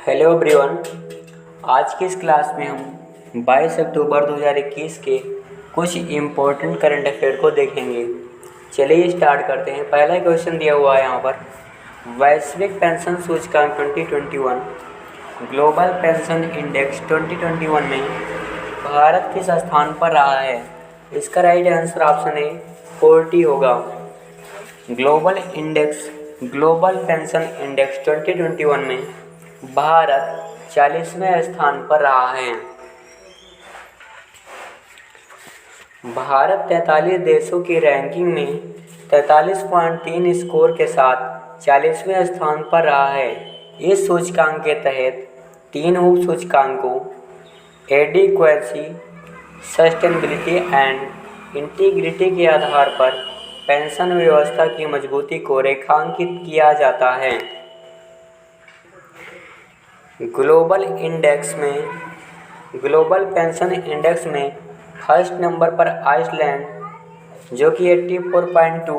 Hello everyone. आज की इस क्लास में हम 22 अक्टूबर 2021 के कुछ इम्पोर्टेंट करंट अफेयर को देखेंगे। चलिए स्टार्ट करते हैं। पहला क्वेश्चन दिया हुआ है यहाँ पर, वैश्विक पेंशन सूचकांक 2021 ग्लोबल पेंशन इंडेक्स 2021 में भारत किस स्थान पर रहा है? इसका राइट आंसर ऑप्शन ए 40 होगा। ग्लोबल पेंशन इंडेक्स 2021 में भारत 40वें स्थान पर रहा है। भारत 43 देशों की रैंकिंग में 43.3 स्कोर के साथ 40वें स्थान पर रहा है। इस सूचकांक के तहत 3 उप सूचकांकों एडिक्वेसी, सस्टेनेबिलिटी एंड इंटीग्रिटी के आधार पर पेंशन व्यवस्था की मजबूती को रेखांकित किया जाता है। ग्लोबल पेंशन इंडेक्स में फर्स्ट नंबर पर आइसलैंड जो कि 84.2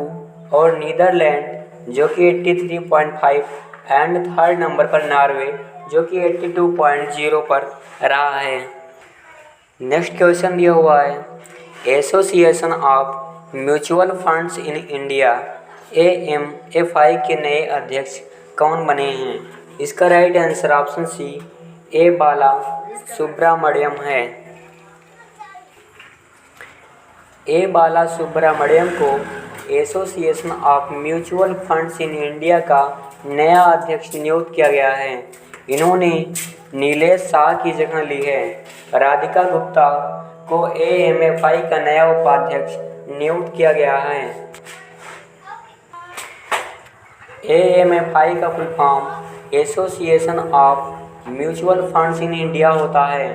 और नीदरलैंड जो कि 83.5 एंड थर्ड नंबर पर नॉर्वे जो कि 82.0 पर रहा है। नेक्स्ट क्वेश्चन दिया हुआ है, association of mutual funds in India AMFI के नए अध्यक्ष कौन बने हैं? इसका राइट आंसर ऑप्शन सी ए बाला सुब्रमण्यम है। ए बाला सुब्रमण्यम को association of mutual funds in India का नया अध्यक्ष नियुक्त किया गया है। इन्होंने नीलेश शाह की जगह ली है। राधिका गुप्ता को AMFI का नया उपाध्यक्ष नियुक्त किया गया है। AMFI का full form association of mutual funds in India होता है।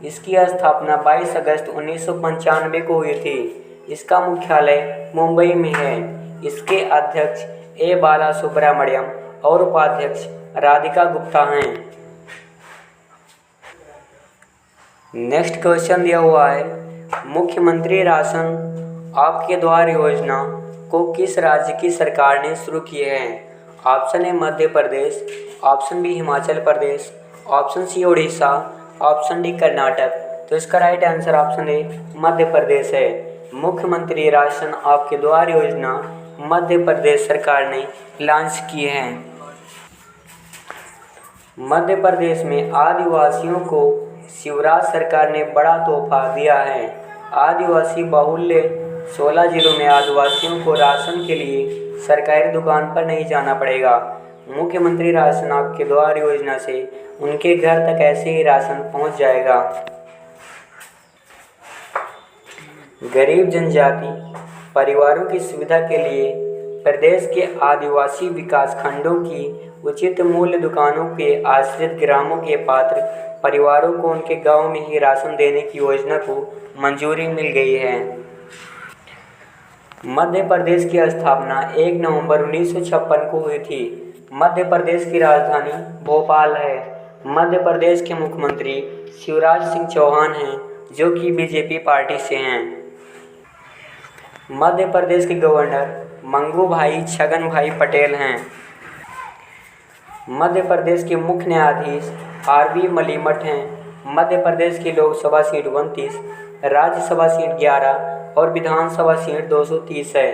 इसकी स्थापना 22 अगस्त 1995 को हुई थी। इसका मुख्यालय मुंबई में है। इसके अध्यक्ष ए बाला सुब्रमण्यम और उपाध्यक्ष राधिका गुप्ता हैं। नेक्स्ट क्वेश्चन दिया हुआ है, मुख्यमंत्री राशन आपके द्वार योजना को किस राज्य की सरकार ने शुरू की है? Option A Madhya Pradesh, option B Himachal Pradesh, option C Orissa, option D Karnataka. तो इसका right answer option A Madhya Pradesh है। मुख्यमंत्री राशन आपके द्वार योजना मध्य प्रदेश सरकार ने लॉन्च की है। मध्य प्रदेश में आदिवासियों को शिवराज सरकार ने बड़ा तोहफा दिया है। आदिवासी बाहुल्य 16 जिलों में आदिवासियों को राशन के लिए सरकारी दुकान पर नहीं जाना पड़ेगा। मुख्यमंत्री राशन आपके द्वार योजना से उनके घर तक ऐसे ही राशन पहुंच जाएगा। गरीब जनजाति परिवारों की सुविधा के लिए प्रदेश के आदिवासी विकास खंडों की उचित मूल्य दुकानों के आश्रित ग्रामों के पात्र परिवारों को उनके गांव में ही राशन देने की योजना को मंजूरी मिल गई है। मध्य प्रदेश की स्थापना 1 नवंबर 1956 को हुई थी। मध्य प्रदेश की राजधानी भोपाल है। मध्य प्रदेश के मुख्यमंत्री शिवराज सिंह चौहान हैं जो कि बीजेपी पार्टी से हैं। मध्य प्रदेश के गवर्नर मंगू भाई छगन भाई पटेल हैं। मध्य प्रदेश के मुख्य न्यायाधीश RV मलीमठ हैं। मध्य प्रदेश की लोकसभा सीट 29, राज्यसभा सीट 11 और विधानसभा सीट 230 है।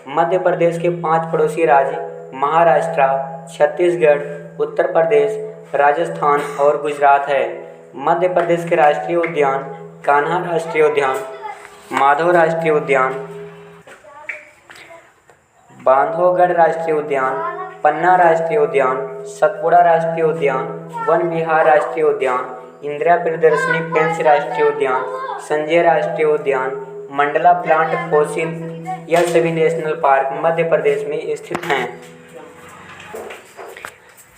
मध्य प्रदेश के 5 पड़ोसी राज्य महाराष्ट्र, छत्तीसगढ़, उत्तर प्रदेश, राजस्थान और गुजरात है। मध्य प्रदेश के राष्ट्रीय उद्यान कान्हा राष्ट्रीय उद्यान, माधव राष्ट्रीय उद्यान, बांधवगढ़ राष्ट्रीय उद्यान, पन्ना राष्ट्रीय उद्यान, सतपुड़ा राष्ट्रीय उद्यान, वन विहार राष्ट्रीय उद्यान, इंदिरा प्रियदर्शनी पेंच राष्ट्रीय उद्यान, संजय राष्ट्रीय उद्यान, मंडला प्लांट फॉसिल, यह सभी नेशनल पार्क मध्य प्रदेश में स्थित हैं।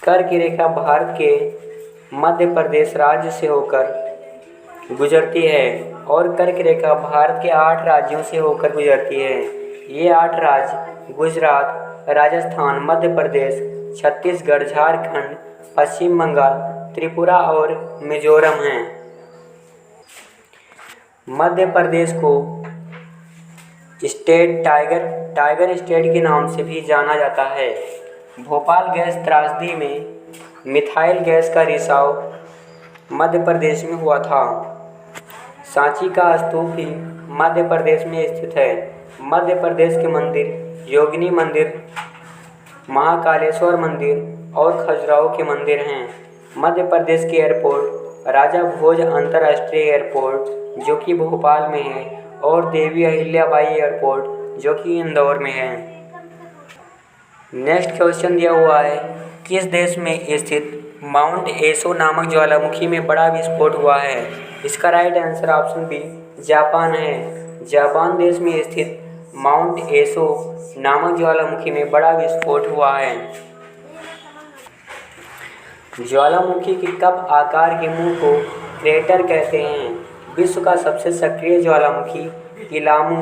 कर्क की रेखा भारत के मध्य प्रदेश राज्य से होकर गुजरती है और कर्क रेखा भारत के 8 राज्यों से होकर गुजरती है। ये 8 राज्य गुजरात, राजस्थान, मध्य प्रदेश, छत्तीसगढ़, झारखंड, पश्चिम बंगाल, त्रिपुरा और मिजोरम हैं। मध्य प्रदेश को टाइगर स्टेट के नाम से भी जाना जाता है। भोपाल गैस त्रासदी में मिथाइल गैस का रिसाव मध्य प्रदेश में हुआ था। सांची का स्तूप भी मध्य प्रदेश में स्थित है। मध्य प्रदेश के मंदिर योगिनी मंदिर, महाकालेश्वर मंदिर और खजुराहो के मंदिर हैं। मध्य प्रदेश के एयरपोर्ट राजा भोज अंतर्राष्ट्रीय एयरपोर्ट जो कि भोपाल में है, और देवी अहिल्याबाई एयरपोर्ट जो कि इंदौर में है। नेक्स्ट क्वेश्चन दिया हुआ है, किस देश में स्थित माउंट एशो नामक ज्वालामुखी में बड़ा विस्फोट हुआ है? इसका right answer option B Japan है। जापान देश में स्थित माउंट एशो नामक ज्वालामुखी में बड़ा विस्फोट हुआ है। ज्वालामुखी के कप आकार के मुंह को क्रेटर कहते हैं। विश्व का सबसे सक्रिय ज्वालामुखी इलामू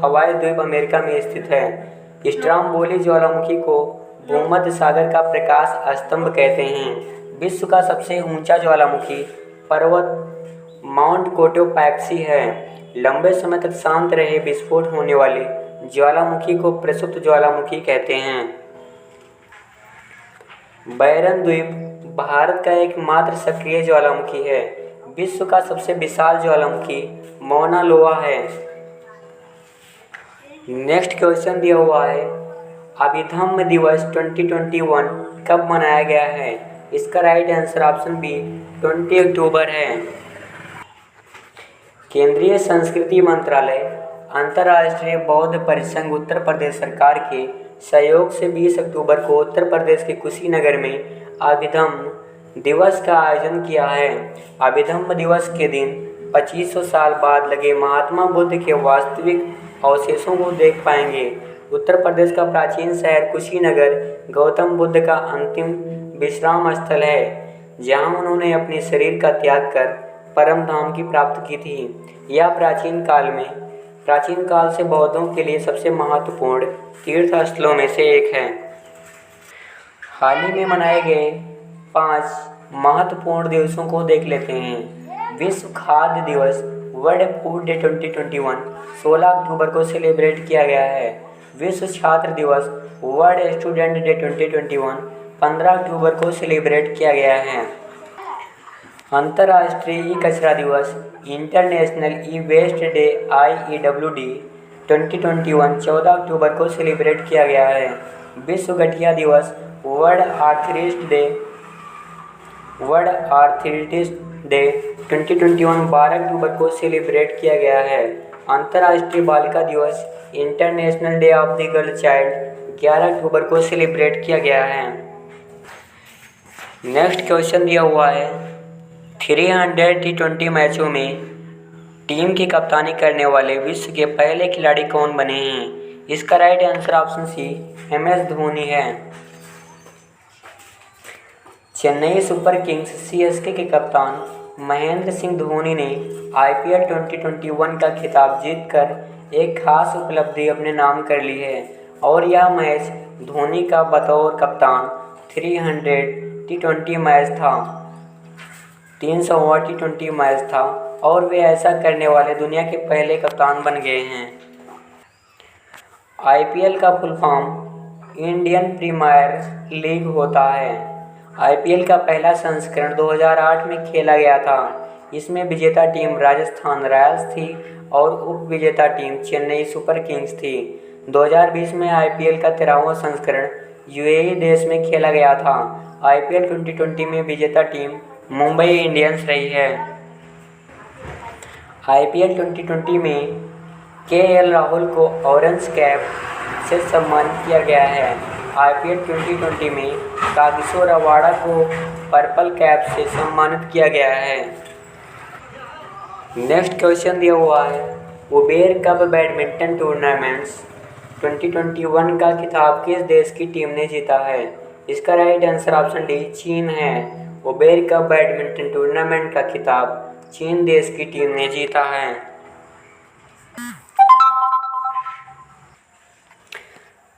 हवाई द्वीप अमेरिका में स्थित है। स्ट्रोम्बोली ज्वालामुखी को भूमध्य सागर का प्रकाश स्तंभ कहते हैं। विश्व का सबसे ऊंचा ज्वालामुखी पर्वत माउंट कोटोपैक्सी है। लंबे समय तक शांत रहे विस्फोट होने वाले ज्वालामुखी को प्रसुप्त ज्वालामुखी कहते हैं। बैरन द्वीप भारत का एकमात्र सक्रिय ज्वालामुखी है। विश्व का सबसे विशाल ज्वालामुखी मौना लोआ है। नेक्स्ट क्वेश्चन दिया हुआ है, अभिधम्म दिवस 2021 कब मनाया गया है? इसका राइट आंसर ऑप्शन बी 20 अक्टूबर है। केंद्रीय संस्कृति मंत्रालय अंतर्राष्ट्रीय बौद्ध परिसंघ उत्तर प्रदेश सरकार के सहयोग से 20 अक्टूबर को उत्तर प्रदेश के कुशीनगर में अभिधम्म दिवस का आयोजन किया है। अभिधम्म दिवस के दिन 2500 साल बाद लगे महात्मा बुद्ध के वास्तविक अवशेषों को देख पाएंगे। उत्तर प्रदेश का प्राचीन शहर कुशीनगर गौतम बुद्ध का अंतिम विश्राम स्थल है, जहां उन्होंने अपने शरीर का त्याग कर परम धाम की प्राप्ति की थी। यह प्राचीन काल से बौद्धों के लिए सबसे महत्वपूर्ण तीर्थ स्थलों में से एक है। हाल ही में मनाए गए 5 महत्वपूर्ण दिवसों को देख लेते हैं। विश्व खाद्य दिवस वर्ल्ड फूड डे 2021 16 अक्टूबर को सेलिब्रेट किया गया है। विश्व छात्र दिवस वर्ल्ड स्टूडेंट डे 2021 15 अक्टूबर को सेलिब्रेट किया गया है। अंतर्राष्ट्रीय ई कचरा दिवस international E waste day IEWD 2021 14 अक्टूबर को सेलिब्रेट किया गया है। विश्व गठिया दिवस वर्ल्ड आर्थराइटिस डे 2021 12 अक्टूबर को सेलिब्रेट किया गया है। अंतर्राष्ट्रीय बालिका दिवस international day of the girl child 11 अक्टूबर को सेलिब्रेट किया गया है। नेक्स्ट क्वेश्चन दिया हुआ है, 300 T20 मैचों में टीम की कप्तानी करने वाले विश्व के पहले खिलाड़ी कौन बने हैं? इसका right answer option C MS Dhoni है। चेन्नई सुपर किंग्स CSK के कप्तान महेंद्र सिंह धोनी ने IPL 2021 का खिताब जीतकर एक खास उपलब्धि अपने नाम कर ली है, और यह मैच धोनी का बतौर कप्तान 300 T20 मैच था 300वां T20 मैच था, और वे ऐसा करने वाले दुनिया के पहले कप्तान बन गए हैं। IPL का full form Indian Premier League होता है। IPL का पहला संस्करण 2008 में खेला गया था। इसमें विजेता टीम राजस्थान रॉयल्स थी और उप विजेता टीम चेन्नई सुपर किंग्स थी। 2020 में IPL का 13वां संस्करण UAE देश में खेला गया था। IPL 2020 में विजेता टीम मुंबई इंडियंस रही है। IPL 2020 में KL राहुल को ऑरेंज कैप से सम्मानित किया गया है। IPL 2020 में कागिसो रबाडा को पर्पल कैप से सम्मानित किया गया है। नेक्स्ट क्वेश्चन दिया हुआ है, उबेर कप बैडमिंटन टूर्नामेंट्स 2021 का खिताब किस देश की टीम ने जीता है? इसका राइट आंसर ऑप्शन डी चीन है। उबेर कप बैडमिंटन टूर्नामेंट का खिताब चीन देश की टीम ने जीता है।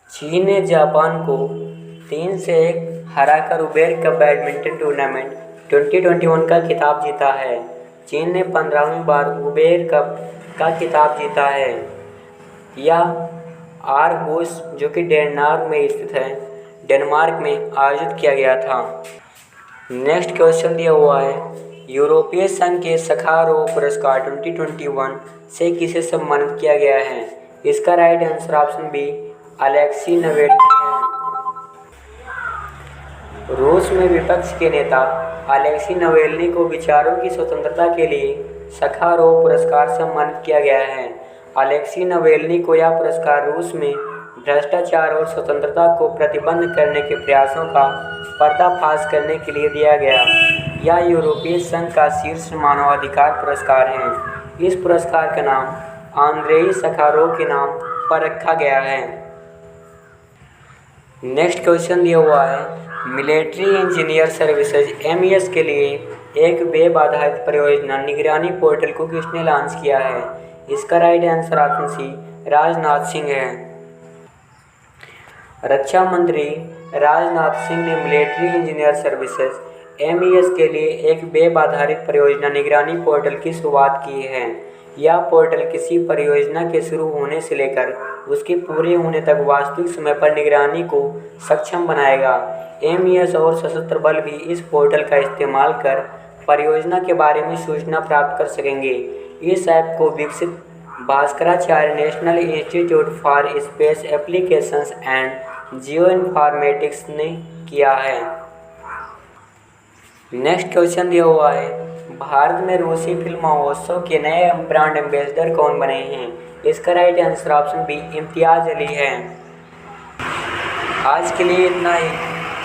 चीन ने जापान को 3-1 हराकर उबेर कप बैडमिंटन टूर्नामेंट 2021 का खिताब जीता है। चीन ने 15वीं बार उबेर कप का खिताब जीता है। यह आरहुस जो कि डेनमार्क में स्थित है, डेनमार्क में आयोजित किया गया था। नेक्स्ट क्वेश्चन दिया हुआ है, यूरोपीय संघ के सखारोव पुरस्कार 2021 से किसे सम्मानित किया गया है? इसका right answer option B Alexei Navalny है। रूस में विपक्ष के नेता अलेक्सी नावेल्नी को विचारों की स्वतंत्रता के लिए सखारोव पुरस्कार सम्मानित किया गया है। अलेक्सी नावेल्नी को यह पुरस्कार रूस में भ्रष्टाचार और स्वतंत्रता को प्रतिबंध करने के प्रयासों का पर्दाफाश करने के लिए दिया गया। यह यूरोपीय संघ का शीर्ष मानवाधिकार पुरस्कार है। इस पुरस्कार का नाम आंद्रेई सखारोव के नाम पर रखा गया है। नेक्स्ट क्वेश्चन दिया हुआ है, मिलिट्री इंजीनियर सर्विसेज MES के लिए एक वेब आधारित परियोजना निगरानी पोर्टल को किसने लॉन्च किया है? इसका right answer option C Rajnath Singh है। रक्षा मंत्री राजनाथ सिंह ने मिलिट्री इंजीनियर सर्विसेज MES के लिए एक वेब आधारित परियोजना निगरानी पोर्टल की शुरुआत की है। यह पोर्टल किसी परियोजना के शुरू होने से लेकर उसके पूरे होने तक वास्तविक समय पर निगरानी को सक्षम बनाएगा। MES और सशस्त्र बल भी इस पोर्टल का इस्तेमाल कर परियोजना के बारे में सूचना प्राप्त कर सकेंगे। इस ऐप को विकसित Bhaskaracharya national institute for space applications and geo informatics ने किया है। नेक्स्ट क्वेश्चन दिया हुआ है, भारत में रूसी फिल्म महोत्सव के नए ब्रांड एम्बेसडर कौन बने हैं? इसका right answer option B Imtiaz Ali है। आज के लिए इतना ही।